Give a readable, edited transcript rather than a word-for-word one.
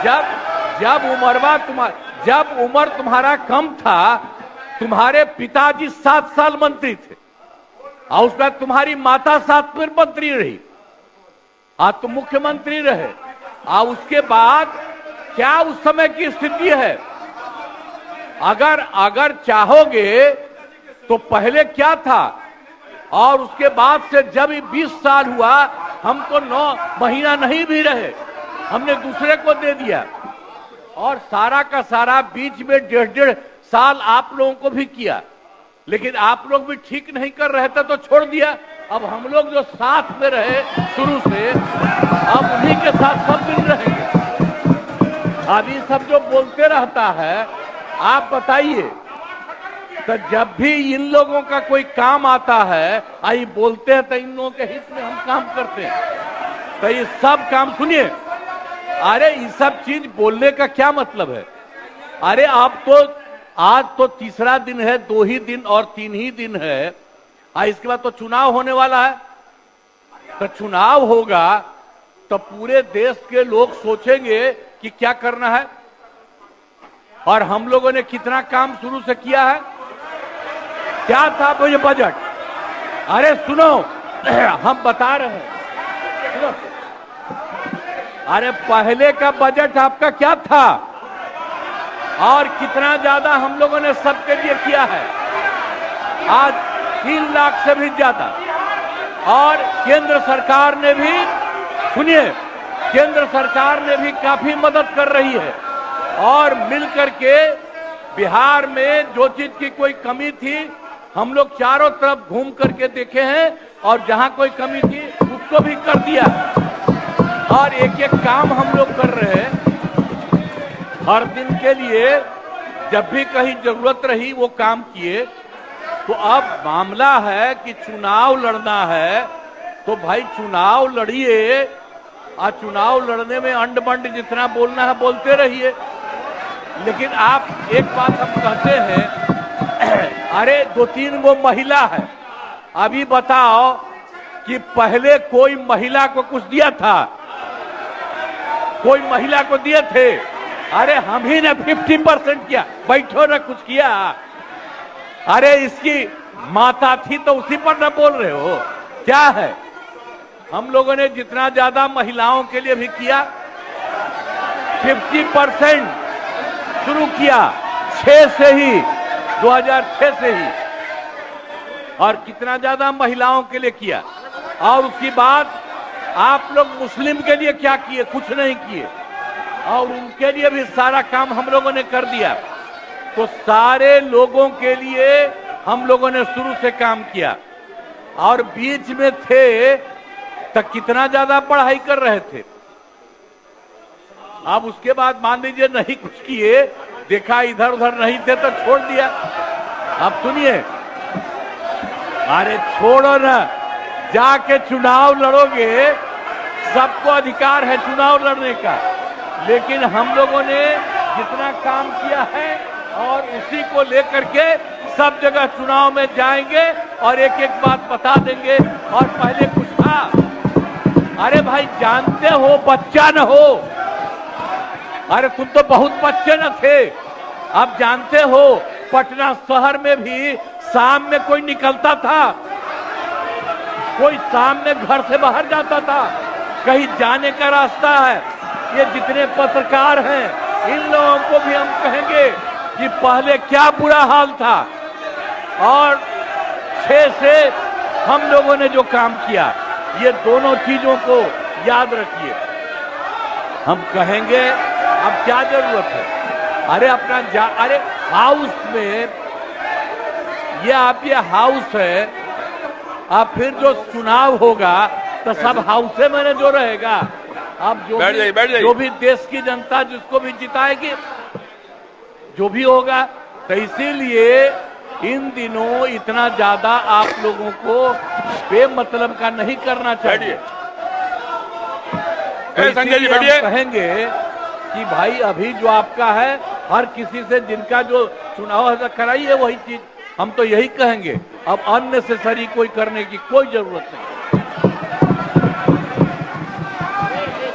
जब जब उम्र तुम्हारा कम था, तुम्हारे पिताजी 7 साल मंत्री थे और उसके बाद तुम्हारी माता 7 फिर मंत्री रही, आज तुम मुख्यमंत्री रहे। और उसके बाद क्या उस समय की स्थिति है? अगर चाहोगे तो पहले क्या था और उसके बाद से जब 20 साल हुआ, हम तो 9 महीना नहीं भी रहे, हमने दूसरे को दे दिया। और सारा का सारा बीच में 1.5 साल आप लोगों को भी किया, लेकिन आप लोग भी ठीक नहीं कर रहे थे तो छोड़ दिया। अब हम लोग जो साथ में रहे शुरू से, अब उन्हीं के साथ सब दिन रहेंगे। अब ये सब जो बोलते रहता है, आप बताइए, तो जब भी इन लोगों का कोई काम आता है, आई बोलते हैं तो इन लोगों के हित में हम काम करते हैं। तो ये सब काम सुनिए, अरे ये सब चीज बोलने का क्या मतलब है? अरे आप तो आज तो तीसरा दिन है, 2 ही दिन और 3 ही दिन है, इसके बाद तो चुनाव होने वाला है। तो चुनाव होगा तो पूरे देश के लोग सोचेंगे कि क्या करना है, और हम लोगों ने कितना काम शुरू से किया है। क्या था वो ये बजट? अरे सुनो, हम बता रहे हैं, सुनो। अरे पहले का बजट आपका क्या था और कितना ज्यादा हम लोगों ने सबके लिए किया है? आज 3 लाख से भी ज्यादा। और केंद्र सरकार ने भी, सुनिए, केंद्र सरकार ने भी काफी मदद कर रही है। और मिलकर के बिहार में जो चीज की कोई कमी थी, हम लोग चारों तरफ घूम करके देखे हैं, और जहां कोई कमी थी उसको भी कर दिया। और एक एक काम हम लोग कर रहे हैं हर दिन के लिए। जब भी कहीं जरूरत रही वो काम किए। तो अब मामला है कि चुनाव लड़ना है, तो भाई चुनाव लड़िए, और चुनाव लड़ने में अंड बंड जितना बोलना है बोलते रहिए। लेकिन आप एक बात हम कहते हैं, अरे 2-3 गो महिला है, अभी बताओ कि पहले कोई महिला को कुछ दिया था? कोई महिला को दिए थे? अरे हम ही ने 50% किया, बैठो ना कुछ किया। अरे इसकी माता थी तो उसी पर ना बोल रहे हो? क्या है? हम लोगों ने जितना ज्यादा महिलाओं के लिए भी किया, 50% शुरू किया 6 से ही, 2006 से ही। और कितना ज्यादा महिलाओं के लिए किया। और उसके बाद आप लोग मुस्लिम के लिए क्या किए? कुछ नहीं किए। और उनके लिए भी सारा काम हम लोगों ने कर दिया। तो सारे लोगों के लिए हम लोगों ने शुरू से काम किया। और बीच में थे तो कितना ज्यादा पढ़ाई कर रहे थे। अब उसके बाद मान लीजिए नहीं कुछ किए, देखा इधर उधर नहीं थे तो छोड़ दिया। अब सुनिए, अरे छोड़ो ना, जाके चुनाव लड़ोगे, सबको अधिकार है चुनाव लड़ने का। लेकिन हम लोगों ने जितना काम किया है और उसी को लेकर के सब जगह चुनाव में जाएंगे और एक एक बात बता देंगे। और पहले कुछ था, अरे भाई जानते हो, बच्चा न हो, अरे तुम तो बहुत बच्चे न थे। अब जानते हो पटना शहर में भी शाम में कोई निकलता था, कोई शाम में घर से बाहर जाता था, कहीं जाने का रास्ता है। ये जितने पत्रकार हैं इन लोगों को भी हम कहेंगे कि पहले क्या बुरा हाल था, और 6 से हम लोगों ने जो काम किया, ये दोनों चीजों को याद रखिए। हम कहेंगे अब क्या जरूरत है? अरे अपना अरे हाउस में ये हाउस है, अब फिर जो चुनाव होगा तो सब हाउसे में जो रहेगा। अब जो भी देश की जनता जिसको भी जिताएगी, जो भी होगा। तो इसीलिए इन दिनों इतना ज्यादा आप लोगों को बेमतलब का नहीं करना चाहिए। संजय जी हम कहेंगे कि भाई अभी जो आपका है, हर किसी से जिनका जो चुनाव है कराइए वही चीज। हम तो यही कहेंगे, अब अननेसेसरी कोई करने की कोई जरूरत नहीं।